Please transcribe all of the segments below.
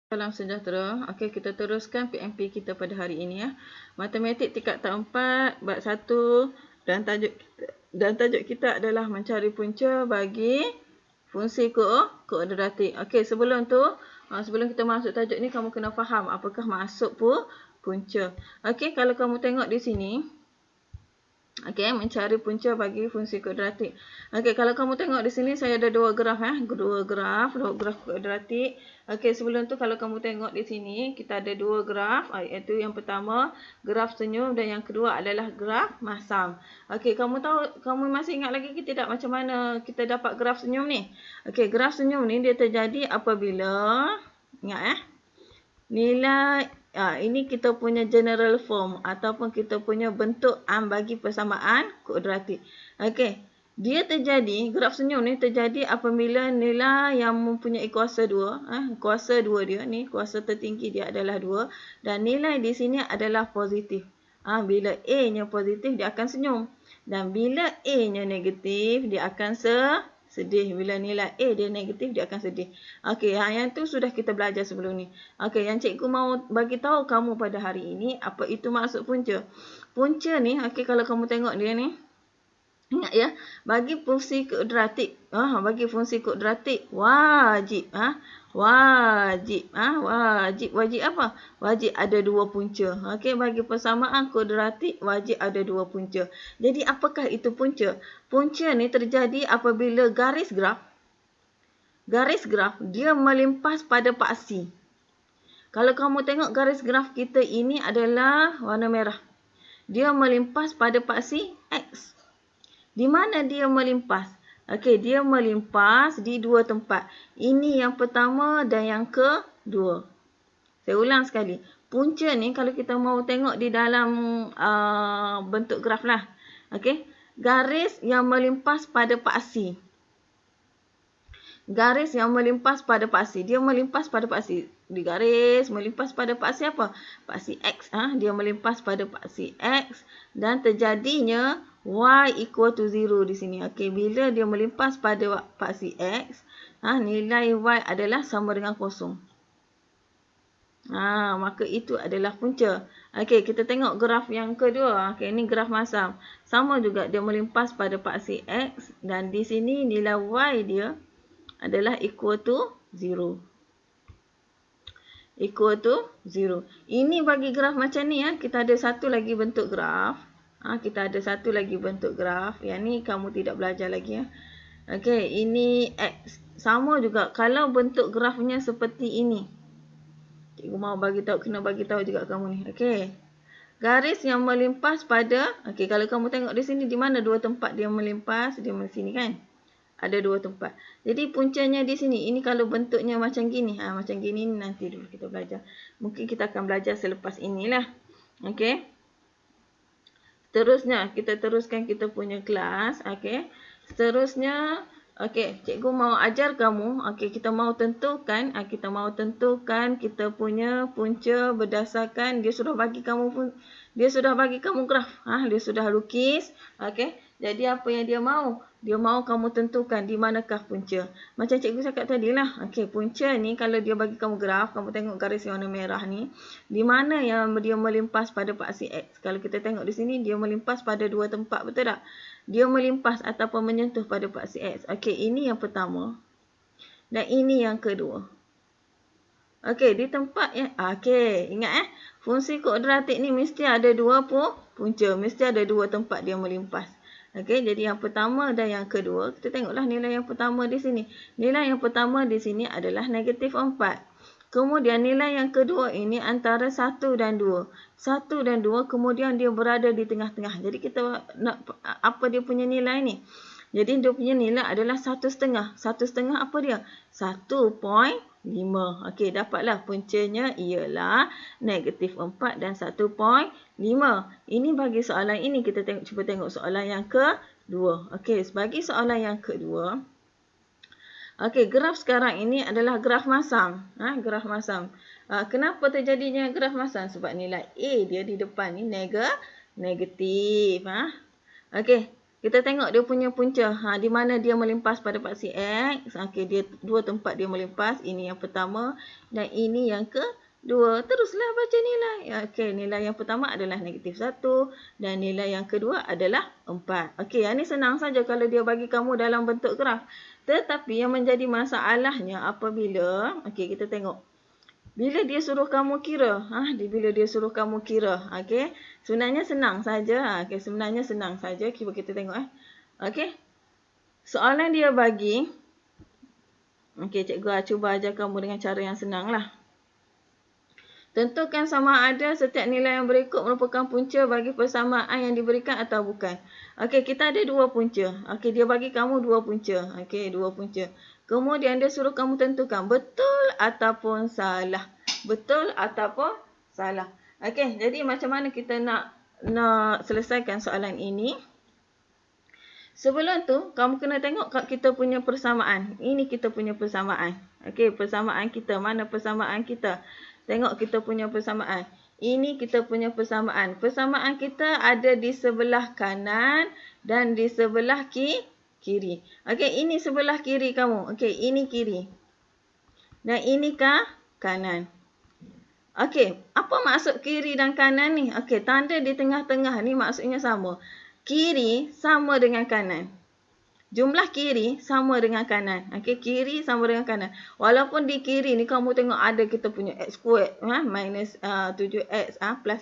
Salam sejahtera. Okey, kita teruskan PMP kita pada hari ini ya. Matematik tingkat tahap 4 bab 1 dan tajuk kita adalah mencari punca bagi fungsi kuadratik. Okey, sebelum kita masuk tajuk ni kamu kena faham apakah maksud punca. Okey, kalau kamu tengok di sini, okey, mencari punca bagi fungsi kuadratik. Okey, kalau kamu tengok di sini saya ada dua graf ya, dua graf kuadratik. Okey, sebelum tu kalau kamu tengok di sini kita ada dua graf, iaitu yang pertama graf senyum dan yang kedua adalah graf masam. Okey, kamu masih ingat lagi ke tidak macam mana kita dapat graf senyum ni? Okey, graf senyum ni dia terjadi apabila nilai ini kita punya general form ataupun kita punya bentuk bagi persamaan kuadratik. Okey, dia terjadi, graf senyum ni terjadi apabila nilai yang mempunyai kuasa 2, kuasa 2 dia ni, kuasa tertinggi dia adalah 2 dan nilai di sini adalah positif. Bila A-nya positif dia akan senyum dan bila A-nya negatif dia akan sedih. Bila nilai A dia negatif, dia akan sedih. Okey, yang tu sudah kita belajar sebelum ni. Okey, yang cikgu mau bagi tahu kamu pada hari ini, apa itu maksud punca. Punca ni, okey, kalau kamu tengok dia ni, ingat ya, bagi fungsi kuadratik, wajib, wajib apa? Wajib ada dua punca. Okey, bagi persamaan kuadratik wajib ada dua punca. Jadi apakah itu punca? Punca ni terjadi apabila garis graf dia melimpas pada paksi. Kalau kamu tengok garis graf kita ini adalah warna merah. Dia melimpas pada paksi X. Di mana dia melimpas? Okey, dia melimpas di dua tempat. Ini yang pertama dan yang kedua. Saya ulang sekali. Punca ni kalau kita mau tengok di dalam bentuk graf lah. Okey, garis yang melimpas pada paksi. Garis yang melimpas pada paksi. Dia melimpas pada paksi. Di garis melimpas pada paksi apa? Paksi X. Dia melimpas pada paksi X dan terjadinya Y equal to 0 di sini. Okey, bila dia melimpas pada paksi X, nilai Y adalah sama dengan kosong. Maka itu adalah punca. Okey, kita tengok graf yang kedua. Okey, ini graf masam. Sama juga dia melimpas pada paksi X dan di sini nilai Y dia adalah equal to 0. Equal to 0. Ini bagi graf macam ni ya. Kita ada satu lagi bentuk graf. Yang ni kamu tidak belajar lagi ya. Okey, ini X. Sama juga kalau bentuk grafnya seperti ini. Cikgu mau kena bagi tahu juga kamu ni. Okey. Garis yang melimpas pada, okey, kalau kamu tengok di sini di mana dua tempat dia melimpas, dia di sini kan? Ada dua tempat. Jadi puncanya di sini. Ini kalau bentuknya macam gini. Macam gini ni nanti dulu kita belajar. Mungkin kita akan belajar selepas inilah. Okey. Seterusnya kita teruskan kita punya kelas. Okey. Seterusnya, okey, cikgu mau ajar kamu. Okey, kita mau tentukan kita punya punca berdasarkan dia sudah bagi kamu graf. Dia sudah lukis. Okey. Jadi apa yang dia mau? Dia mau kamu tentukan di manakah punca. Macam cikgu cakap tadi lah. Okey, punca ni kalau dia bagi kamu graf, kamu tengok garis yang warna merah ni, di mana yang dia melimpas pada paksi X. Kalau kita tengok di sini, dia melimpas pada dua tempat, betul tak? Dia melimpas ataupun menyentuh pada paksi X. Okey, ini yang pertama. Dan ini yang kedua. Okey, di tempat yang, okey, ingat fungsi kuadratik ni mesti ada dua punca. Mesti ada dua tempat dia melimpas. Okey, jadi yang pertama dan yang kedua, kita tengoklah nilai yang pertama di sini. Nilai yang pertama di sini adalah negatif 4. Kemudian nilai yang kedua ini antara 1 dan 2. 1 dan 2 kemudian dia berada di tengah-tengah. Jadi kita nak apa dia punya nilai ni? Jadi dia punya nilai adalah 1,5. 1,5 apa dia? 1.5. Okey, dapatlah puncanya ialah negatif 4 dan 1.5. Ini bagi soalan ini kita cuba tengok soalan yang kedua. Okey, bagi soalan yang kedua. Okey, graf sekarang ini adalah graf masam. Graf masam. Kenapa terjadinya graf masam? Sebab nilai A dia di depan ni negatif. Okey. Kita tengok dia punya punca. Di mana dia melimpas pada paksi X. Okey, dia dua tempat dia melimpas. Ini yang pertama dan ini yang kedua. Teruslah baca nilai. Okey, nilai yang pertama adalah -1 dan nilai yang kedua adalah 4. Okey, yang ni senang saja kalau dia bagi kamu dalam bentuk graf. Tetapi yang menjadi masalahnya apabila, okey, kita tengok. Bila dia suruh kamu kira, bila dia suruh kamu kira, okey, sebenarnya senang saja. Okey, sebenarnya senang saja. Cuba kita tengok Okey. Soalan dia bagi, okey, cikgu cuba ajar kamu dengan cara yang senanglah. Tentukan sama ada setiap nilai yang berikut merupakan punca bagi persamaan yang diberikan atau bukan. Okey, kita ada dua punca. Okey, dia bagi kamu dua punca. Okey, dua punca. Kemudian dia suruh kamu tentukan betul ataupun salah. Betul ataupun salah. Okey, jadi macam mana kita nak selesaikan soalan ini? Sebelum tu, kamu kena tengok kita punya persamaan. Ini kita punya persamaan. Okey, persamaan kita. Mana persamaan kita? Tengok kita punya persamaan. Ini kita punya persamaan. Persamaan kita ada di sebelah kanan dan di sebelah kiri. Okey, ini sebelah kiri kamu. Okey, ini kiri. Dan ini kanan. Okey, apa maksud kiri dan kanan ni? Okey, tanda di tengah-tengah ni maksudnya sama. Kiri sama dengan kanan. Jumlah kiri sama dengan kanan. Okey, kiri sama dengan kanan. Walaupun di kiri ni kamu tengok ada kita punya x squared, minus 7x plus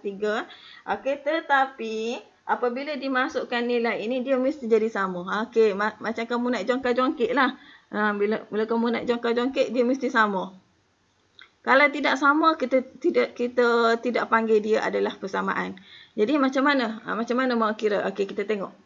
3. Okey, tetapi apabila dimasukkan nilai ini, dia mesti jadi sama. Okey, macam kamu nak jongkak-jongkik lah. Bila kamu nak jongkak-jongkik, dia mesti sama. Kalau tidak sama, kita tidak panggil dia adalah persamaan. Jadi macam mana? Macam mana mau kira? Okey, kita tengok.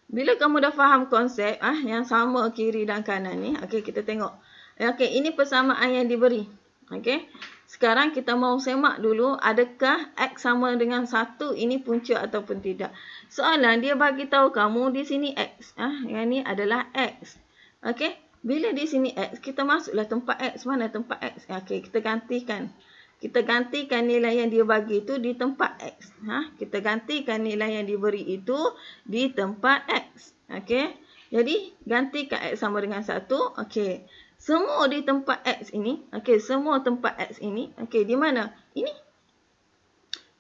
Bila kamu dah faham konsep yang sama kiri dan kanan ni, okey, kita tengok. Okey, ini persamaan yang diberi. Okey. Sekarang kita mau semak dulu, adakah X sama dengan 1 ini punca ataupun tidak. Soalan dia bagi tahu kamu di sini X. Yang ni adalah X. Okey. Bila di sini X, kita masuklah tempat X. Mana tempat X? Okey, kita gantikan. Kita gantikan nilai yang dia bagi itu di tempat X. Kita gantikan nilai yang diberi itu di tempat X. Okey. Jadi, gantikan X sama dengan 1. Okey. Semua di tempat X ini. Okey, semua tempat X ini. Okey, di mana? Ini.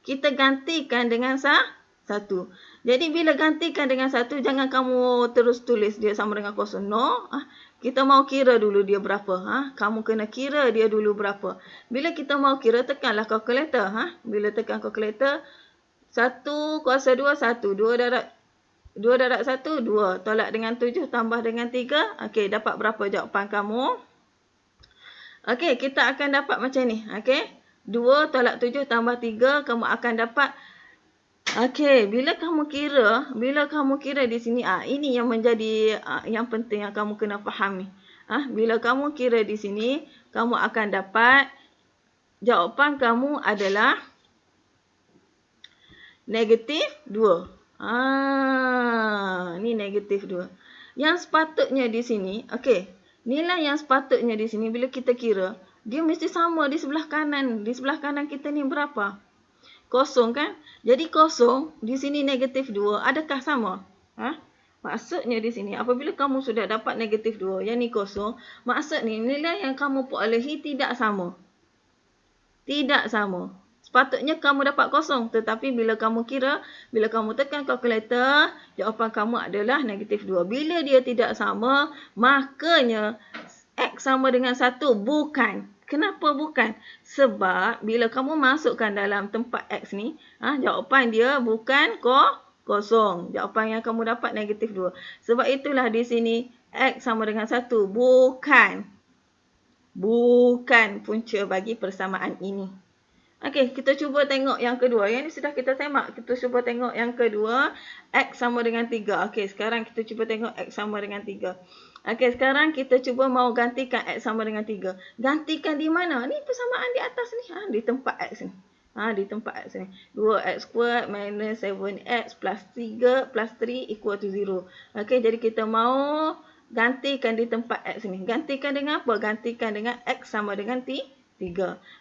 Kita gantikan dengan 1. Jadi, bila gantikan dengan 1, jangan kamu terus tulis dia sama dengan 0. No. Kita mau kira dulu dia berapa. Kamu kena kira dia dulu berapa. Bila kita mau kira, tekanlah kalkulator. Bila tekan kalkulator, 1 kuasa 2, 1. 2 darab 1, 2. Tolak dengan 7, tambah dengan 3. Okey, dapat berapa jawapan kamu? Okey, kita akan dapat macam ni. Okey, 2 tolak 7 tambah 3, kamu akan dapat. Okey, bila kamu kira di sini, ini yang menjadi yang penting yang kamu kena fahami. Bila kamu kira di sini, kamu akan dapat jawapan kamu adalah -2. Ni -2. Yang sepatutnya di sini, okey, nilai yang sepatutnya di sini bila kita kira, dia mesti sama di sebelah kanan. Di sebelah kanan kita ni berapa? 0 kan? Jadi 0 di sini -2. Adakah sama? Maksudnya di sini apabila kamu sudah dapat -2, yang ni 0, maksud ni nilai yang kamu perolehi tidak sama. Tidak sama. Sepatutnya kamu dapat 0, tetapi bila kamu kira, bila kamu tekan kalkulator, jawapan kamu adalah -2. Bila dia tidak sama, makanya X sama dengan 1 bukan. Kenapa bukan? Sebab bila kamu masukkan dalam tempat X ni, jawapan dia bukan 0. Jawapan yang kamu dapat -2. Sebab itulah di sini X sama dengan 1. Bukan punca bagi persamaan ini. Okey, kita cuba tengok yang kedua. Yang ni sudah kita semak. Kita cuba tengok yang kedua. X sama dengan 3. Okey, sekarang kita cuba tengok X sama dengan 3. Okey, sekarang kita cuba mau gantikan X sama dengan 3. Gantikan di mana? Ni persamaan di atas ni. Di tempat X ni. Di tempat X ni. 2x squared minus 7x plus 3 plus 3 equal to 0. Okey, jadi kita mau gantikan di tempat X ni. Gantikan dengan apa? Gantikan dengan X sama dengan 3.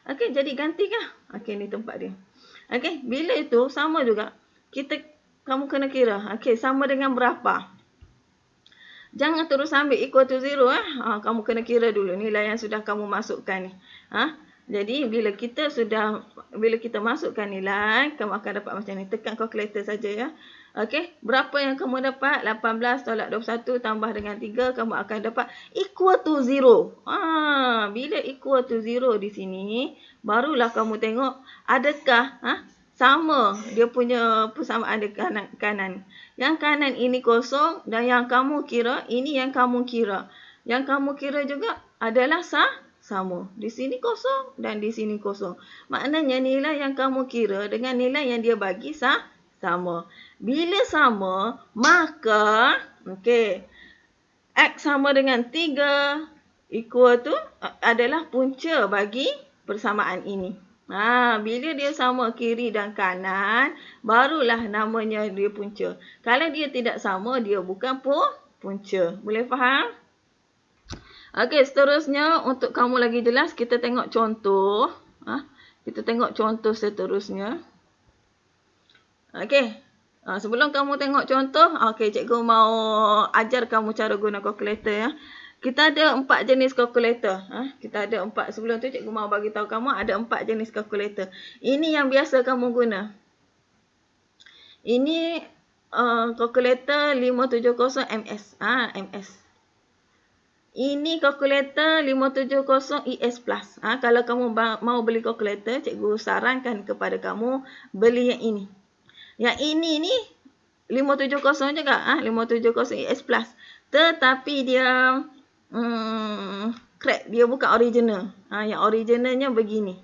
Okey, jadi gantikan. Okey, ni tempat dia. Okey, bila itu sama juga. Kita kamu kena kira. Okey, sama dengan berapa? Jangan terus ambil equal to 0. Kamu kena kira dulu nilai yang sudah kamu masukkan ni. Jadi bila kita masukkan nilai, kamu akan dapat macam ni. Tekan calculator saja ya. Okey, berapa yang kamu dapat? 18 tolak 21 tambah dengan 3, kamu akan dapat equal to 0. Bila equal to 0 di sini, barulah kamu tengok adakah sama dia punya persamaan dengan kanan. Yang kanan ini kosong dan yang kamu kira ini yang kamu kira. Yang kamu kira juga adalah sama. Di sini kosong dan di sini kosong. Maknanya nilai yang kamu kira dengan nilai yang dia bagi sama. Bila sama, maka X sama dengan 3 equal to adalah punca bagi persamaan ini. Bila dia sama kiri dan kanan, barulah namanya dia punca. Kalau dia tidak sama, dia bukan punca. Boleh faham? Okey, seterusnya untuk kamu lagi jelas, kita tengok contoh. Kita tengok contoh seterusnya. Okey. Sebelum kamu tengok contoh, cikgu mau ajar kamu cara guna kalkulator ya. Kita ada 4 jenis kalkulator. Kita ada 4. Sebelum tu cikgu mau bagi tahu kamu ada 4 jenis kalkulator. Ini yang biasa kamu guna. Ini kalkulator 570 MS. MS. Ini kalkulator 570 ES Plus. Kalau kamu mau beli kalkulator, cikgu sarankan kepada kamu beli yang ini. Yang ini ni 570 juga, 570 ES Plus. Tetapi dia crack, dia bukan original. Yang originalnya begini.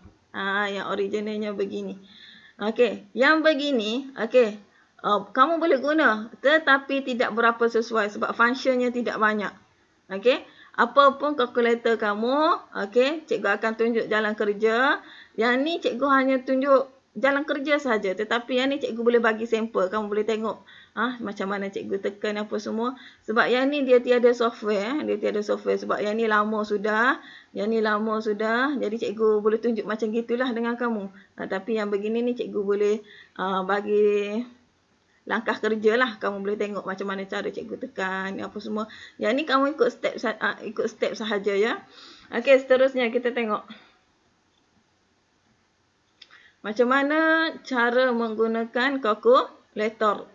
Yang originalnya begini. Okey, yang begini, kamu boleh guna tetapi tidak berapa sesuai sebab fungsinya tidak banyak. Okey, apapun kalkulator kamu, cikgu akan tunjuk jalan kerja. Yang ni cikgu hanya tunjuk jalan kerja saja, tetapi yang ni cikgu boleh bagi sampel, kamu boleh tengok macam mana cikgu tekan apa semua. Sebab yang ni dia tiada software, sebab yang ni lama sudah, jadi cikgu boleh tunjuk macam gitulah dengan kamu. Tapi yang begini ni cikgu boleh bagi langkah kerja lah, kamu boleh tengok macam mana cara cikgu tekan apa semua. Yang ni kamu ikut step sahaja ya. Okey, seterusnya kita tengok macam mana cara menggunakan kalkulator.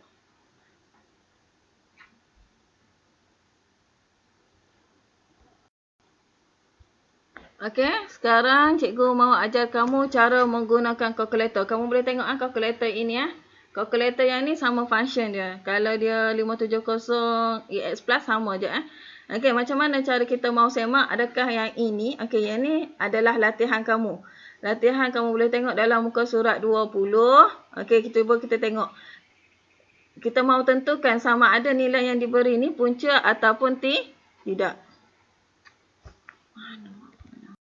Okey, sekarang cikgu mau ajar kamu cara menggunakan kalkulator. Kamu boleh tengok kalkulator ini ya. Kalkulator yang ni sama function dia. Kalau dia 570 EX Plus sama je Okey, macam mana cara kita mau semak? Adakah yang ini? Yang ni adalah latihan kamu. Latihan kamu boleh tengok dalam muka surat 20. Kita tengok. Kita mau tentukan sama ada nilai yang diberi ni punca ataupun tidak.